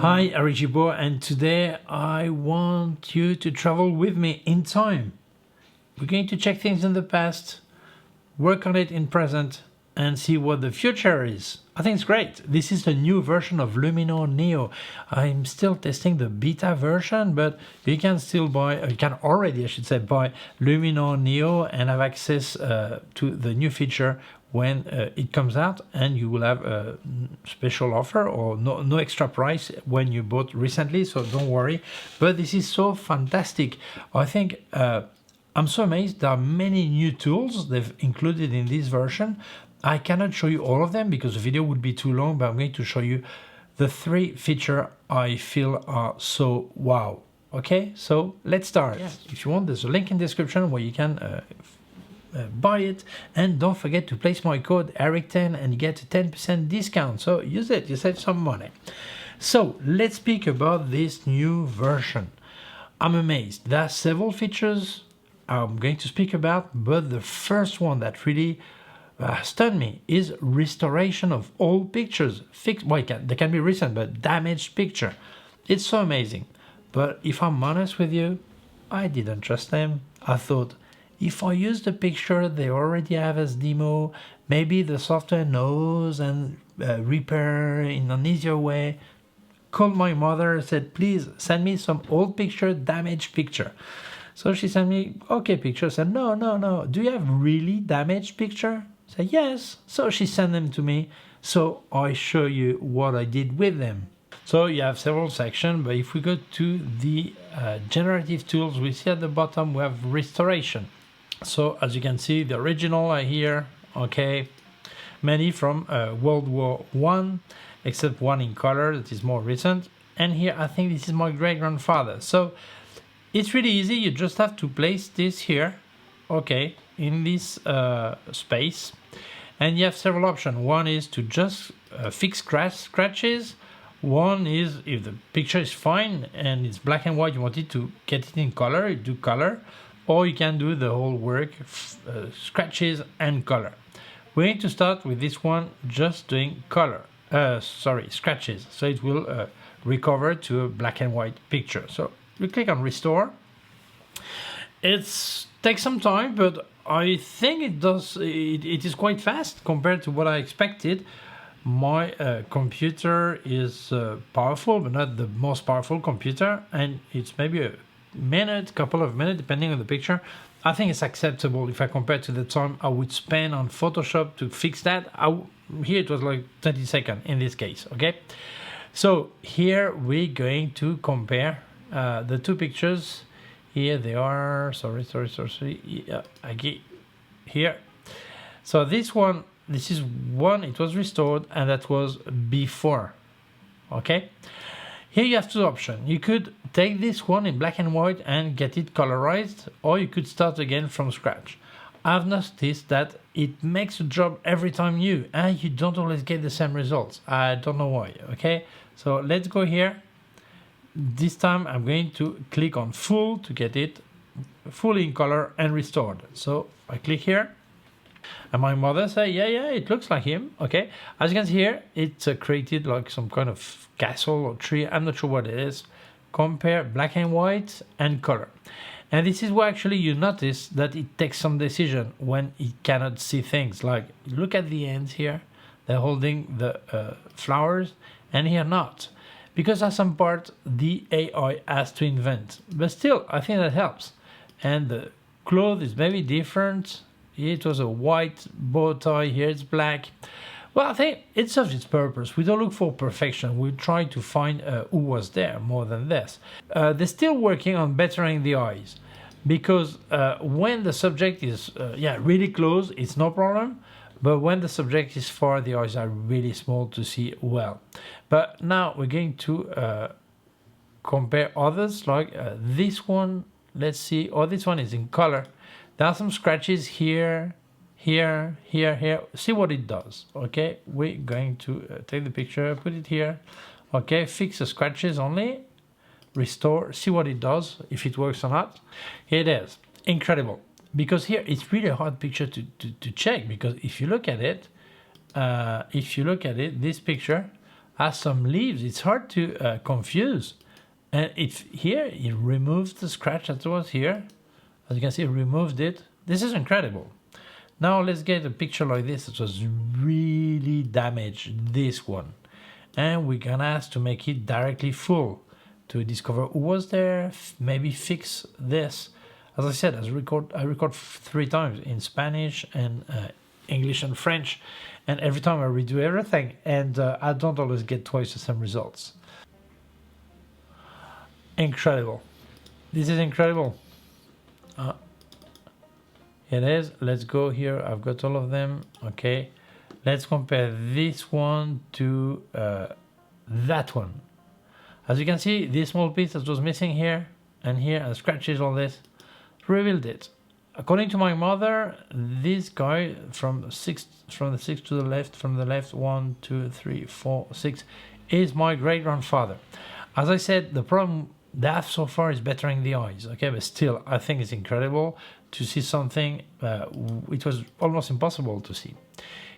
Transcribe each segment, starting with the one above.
Hi, I'm Gibaud, and today I want you to travel with me in time. We're going to check things in the past, work on it in present, and see what the future is. I think it's great. This is the new version of Luminar Neo. I'm still testing the beta version, but you can still buy, you can already, I should say, buy Luminar Neo and have access to the new feature when it comes out, and you will have a special offer or no extra price when you bought recently, so don't worry. But this is so fantastic. I think I'm so amazed. There are many new tools they've included in this version. I cannot show you all of them because the video would be too long, but I'm going to show you the 3 features I feel are so wow. Okay, so let's start. Yes. If you want, there's a link in the description where you can buy it, and don't forget to place my code ERIC10 and you get a 10% discount, so use it, you save some money. So let's speak about this new version. I'm amazed. There are several features I'm going to speak about, but the first one that really stunned me is restoration of old pictures. Well, they can be recent, but damaged picture. It's so amazing. But if I'm honest with you, I didn't trust them. I thought, if I use the picture they already have as demo, maybe the software knows and repair in an easier way. Called my mother, said, please send me some old picture, damaged picture. So she sent me okay picture. Said, no. Do you have really damaged picture? I said, yes. So she sent them to me. So I show you what I did with them. So you have several sections, but if we go to the generative tools, we see at the bottom we have restoration. So as you can see, the original are here, okay, many from World War I, except one in color that is more recent. And here, I think this is my great-grandfather. So it's really easy. You just have to place this here, okay, in this space. And you have several options. One is to just fix scratches. One is if the picture is fine and it's black and white, you want it to get it in color, you do color. Or you can do the whole work, scratches and color. We're going to start with this one, just doing color. Scratches. So it will recover to a black and white picture. So we click on restore. It takes some time, but I think it does. It is quite fast compared to what I expected. My computer is powerful, but not the most powerful computer, and it's maybe a couple of minutes, depending on the picture. I think it's acceptable if I compare to the time I would spend on Photoshop to fix that. Here it was like 30 seconds in this case, okay? So here we're going to compare the 2 pictures. Here they are, sorry. Yeah, here. So this is one, it was restored, and that was before, okay? Here you have 2 options. You could take this one in black and white and get it colorized, or you could start again from scratch. I've noticed that it makes the job every time new, and you don't always get the same results. I don't know why, okay? So let's go here. This time I'm going to click on full to get it fully in color and restored. So I click here. And my mother said, yeah, it looks like him. Okay, as you can see here, it's created like some kind of castle or tree. I'm not sure what it is. Compare black and white and color. And this is where actually you notice that it takes some decision when it cannot see things. Like, look at the ends here. They're holding the flowers, and here not. Because at some part, the AI has to invent. But still, I think that helps. And the cloth is maybe different. It was a white bow tie, here it's black. Well, I think it serves its purpose. We don't look for perfection. We try to find who was there more than this. They're still working on bettering the eyes, because when the subject is really close, it's no problem. But when the subject is far, the eyes are really small to see well. But now we're going to compare others, like this one. Let's see. Oh, this one is in color. There are some scratches here, here. See what it does, okay? We're going to take the picture, put it here. Okay, fix the scratches only. Restore, see what it does, if it works or not. Here it is. Incredible. Because here it's really a hard picture to check, because if you look at it, this picture, has some leaves. It's hard to confuse. And if here, it removes the scratch that was here. As you can see, it removed it. This is incredible. Now let's get a picture like this. It was really damaged, this one. And we're gonna ask to make it directly full to discover who was there, maybe fix this. As I said, I record 3 times in Spanish and English and French, and every time I redo everything, and I don't always get twice the same results. Incredible. This is incredible. It is. Let's go here. I've got all of them. Okay. Let's compare this one to that one. As you can see, this small piece that was missing here and here, and scratches, all this, revealed it. According to my mother, this guy from the sixth to the left, from the left, 1, 2, 3, 4, 6, is my great grandfather. As I said, the problem they have so far is bettering the eyes. Okay, but still, I think it's incredible to see something it was almost impossible to see.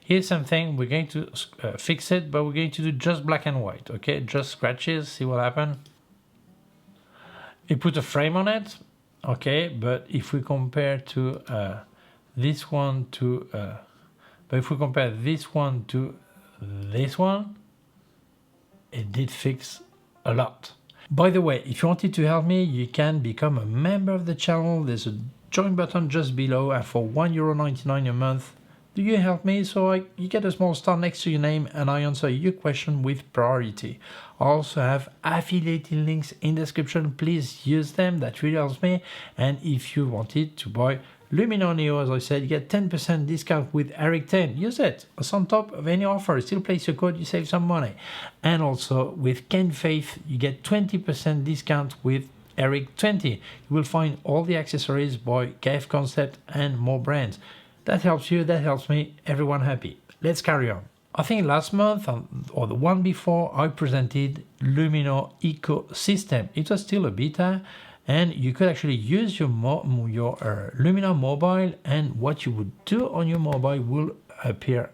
Here's something, we're going to fix it, but we're going to do just black and white, okay? Just scratches, see what happens. It put a frame on it, okay, but if we compare to this one to, this one, it did fix a lot. By the way, if you wanted to help me, you can become a member of the channel. There's a join button just below, and for €1.99 a month, do you help me? So you get a small star next to your name and I answer your question with priority. I also have affiliated links in the description. Please use them. That really helps me. And if you wanted to buy Luminar Neo, as I said, you get 10% discount with Eric10. Use it. It's on top of any offer. Still place your code, you save some money. And also with K&F, you get 20% discount with Eric20. You will find all the accessories by K&F Concept and more brands. That helps you, that helps me, everyone happy. Let's carry on. I think last month or the one before, I presented Luminar Ecosystem. It was still a beta, and you could actually use your Luminar Mobile, and what you would do on your mobile would appear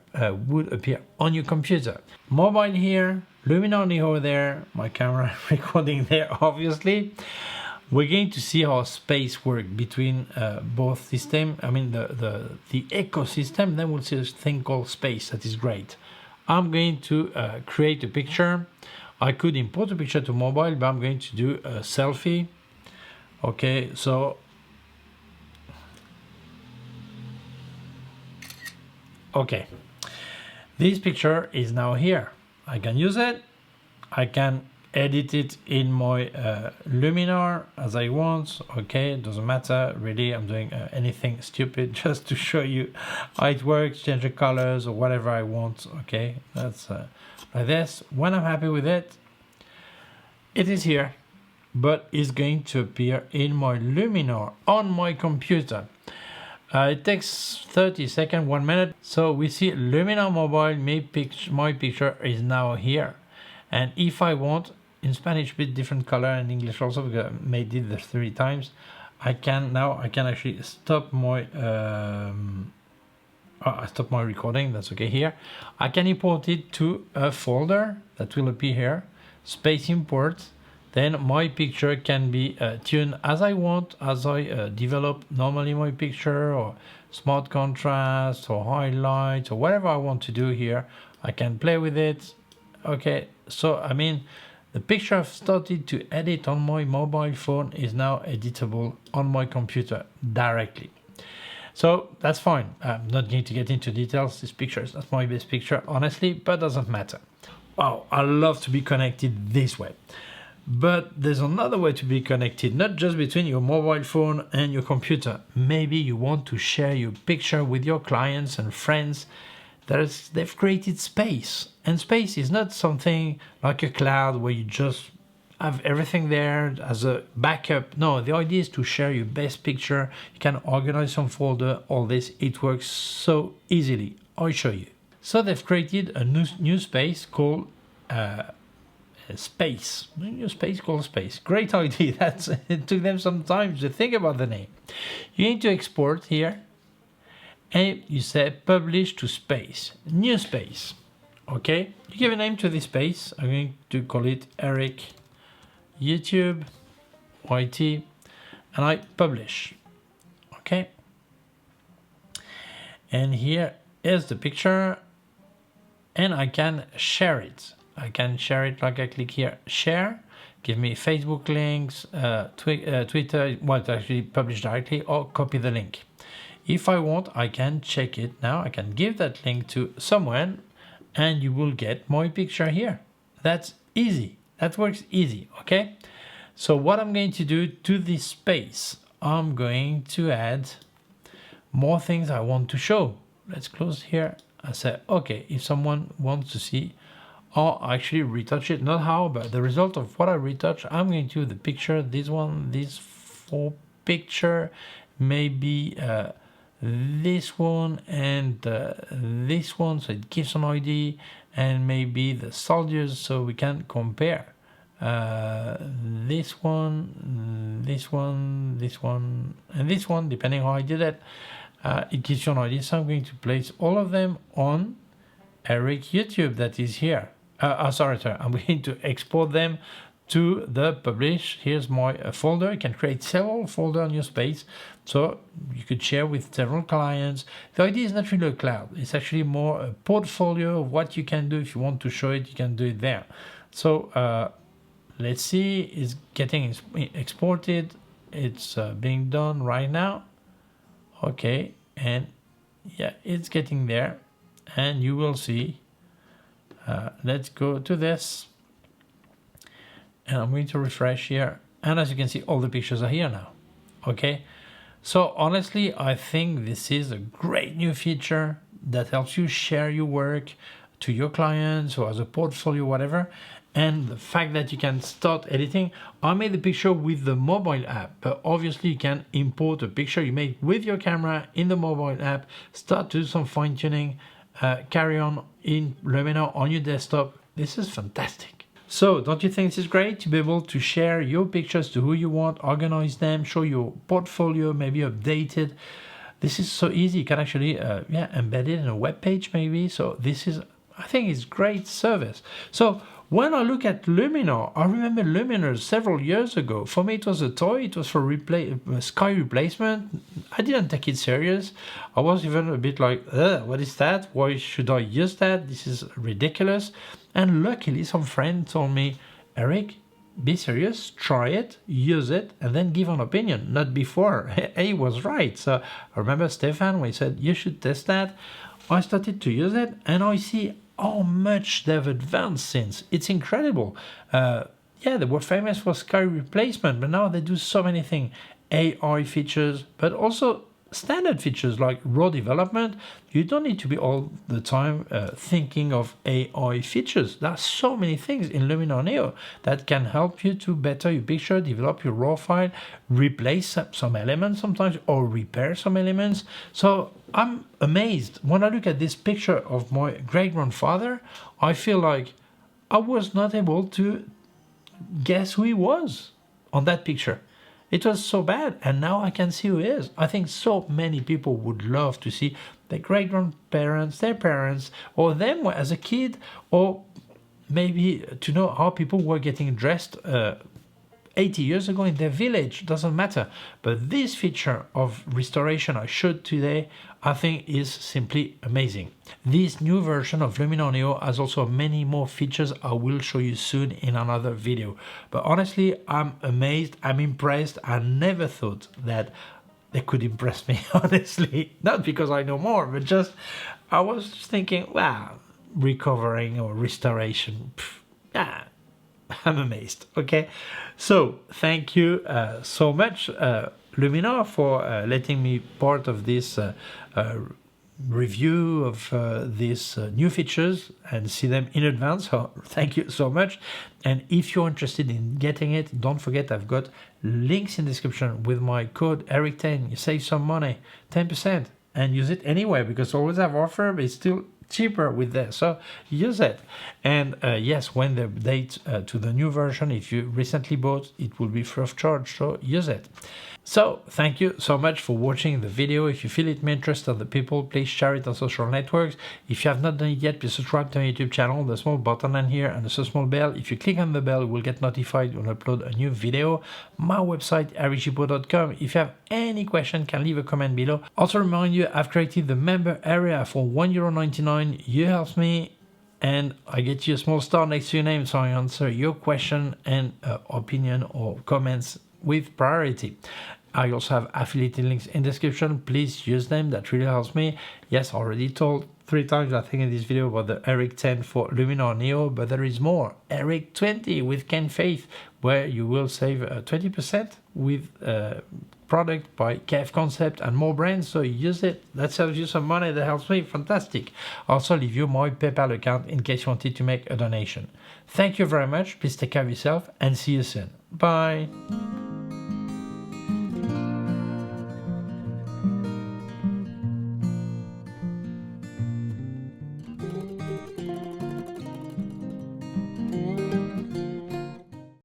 on your computer. Mobile here, Luminar Neo there, my camera recording there, obviously. We're going to see how space works between both systems. I mean the ecosystem. Then we'll see this thing called space. That is great. I'm going to create a picture. I could import a picture to mobile, but I'm going to do a selfie. Okay, so okay, this picture is now here. I can use it. I can edit it in my Luminar as I want. Okay, it doesn't matter really. I'm doing anything stupid just to show you how it works, change the colors or whatever I want. Okay, that's like this. When I'm happy with it, it is here, but it's going to appear in my Luminar on my computer. It takes 30 seconds, 1 minute. So we see Luminar Mobile, my picture is now here. And if I want, in Spanish, a bit different color, and English also, because I made it the 3 times. I can actually stop my I stop my recording. That's okay here. I can import it to a folder that will appear here. Space import. Then my picture can be tuned as I want, as I develop normally my picture, or smart contrast, or highlights, or whatever I want to do here. I can play with it. Okay, so I mean, the picture I've started to edit on my mobile phone is now editable on my computer directly. So that's fine. I'm not going to get into details. This picture is not my best picture, honestly, but doesn't matter. Wow, I love to be connected this way. But there's another way to be connected, not just between your mobile phone and your computer. Maybe you want to share your picture with your clients and friends. They've created space, and space is not something like a cloud where you just have everything there as a backup. No, the idea is to share your best picture. You can organize some folder, all this. It works so easily. I'll show you. So they've created a new space called Space. A new space called Space. Great idea. It took them some time to think about the name. You need to export here. And you say publish to space, new space. Okay, you give a name to this space. I'm going to call it Eric YouTube YT, and I publish. Okay, and here is the picture, and I can share it. I can share it like I click here, share, give me Facebook links, Twitter, well, actually publish directly, or copy the link. If I want, I can check it now. I can give that link to someone, and you will get my picture here. That's easy. That works easy, okay? So what I'm going to do to this space, I'm going to add more things I want to show. Let's close here. I say, okay, if someone wants to see, or actually retouch it, not how, but the result of what I retouch, I'm going to the picture, this one, this 4 picture, maybe this one and this one, so it gives an idea, and maybe the soldiers, so we can compare this one, this one, this one, and this one, depending how I did it. It gives you an idea. So I'm going to place all of them on Eric YouTube that is here. Sorry, I'm going to export them to the publish. Here's my folder. You can create several folders on your space, so you could share with several clients. The idea is not really a cloud. It's actually more a portfolio of what you can do. If you want to show it, you can do it there. So let's see, it's getting exported. It's being done right now. Okay, and yeah, it's getting there, and you will see. Let's go to this, and I'm going to refresh here, and as you can see, all the pictures are here now. Okay, so honestly, I think this is a great new feature that helps you share your work to your clients or as a portfolio, whatever. And the fact that you can start editing, I made the picture with the mobile app, but obviously you can import a picture you made with your camera in the mobile app, start to do some fine tuning, carry on in Luminar on your desktop. This is fantastic. So don't you think this is great to be able to share your pictures to who you want, organize them, show your portfolio, maybe update it. This is so easy. You can actually embed it in a web page maybe. So this is, I think it's great service. So when I look at Luminar, I remember Luminar several years ago. For me, it was a toy. It was for sky replacement. I didn't take it serious. I was even a bit like, what is that? Why should I use that? This is ridiculous. And luckily, some friend told me, Eric, be serious, try it, use it, and then give an opinion. Not before. He was right. So I remember Stefan, when he said, you should test that. I started to use it, and I see how much they've advanced since. It's incredible. Yeah, they were famous for sky replacement, but now they do so many things. AI features, but also standard features like raw development. You don't need to be all the time thinking of AI features. There are so many things in Luminar Neo that can help you to better your picture, develop your raw file, replace some elements sometimes, or repair some elements. So I'm amazed. When I look at this picture of my great-grandfather, I feel like I was not able to guess who he was on that picture. It was so bad, and now I can see who he is. I think so many people would love to see their great-grandparents, their parents, or them as a kid, or maybe to know how people were getting dressed 80 years ago in their village. Doesn't matter. But this feature of restoration I showed today, I think is simply amazing. This new version of Luminar Neo has also many more features I will show you soon in another video. But honestly, I'm amazed, I'm impressed. I never thought that they could impress me, honestly. Not because I know more, but just I was just thinking, wow, recovering or restoration, yeah, I'm amazed. Okay, so thank you so much, Luminar, for letting me part of this review of these new features and see them in advance. So thank you so much. And if you're interested in getting it, don't forget I've got links in the description with my code ERIC10. You save some money, 10%, and use it anywhere because I always have offer, but it's still cheaper with this, so use it. And yes, when the update to the new version, if you recently bought, it will be free of charge, so use it. So, thank you so much for watching the video. If you feel it may interest other people, please share it on social networks. If you have not done it yet, please subscribe to my YouTube channel, the small button on here and the small bell. If you click on the bell, you will get notified when I upload a new video. My website, gibaud.com. If you have any question, can leave a comment below. Also remind you, I've created the member area for €1.99. You help me and I get you a small star next to your name so I answer your question and opinion or comments with priority. I also have affiliate links in the description. Please use them. That really helps me. Yes, I already told 3 times, I think, in this video about the Eric 10 for Luminar Neo, but there is more. Eric 20 with Ken Faith, where you will save 20% with product by K&F Concept and more brands. So use it. That saves you some money. That helps me. Fantastic. Also leave you my PayPal account in case you wanted to make a donation. Thank you very much. Please take care of yourself and see you soon. Bye.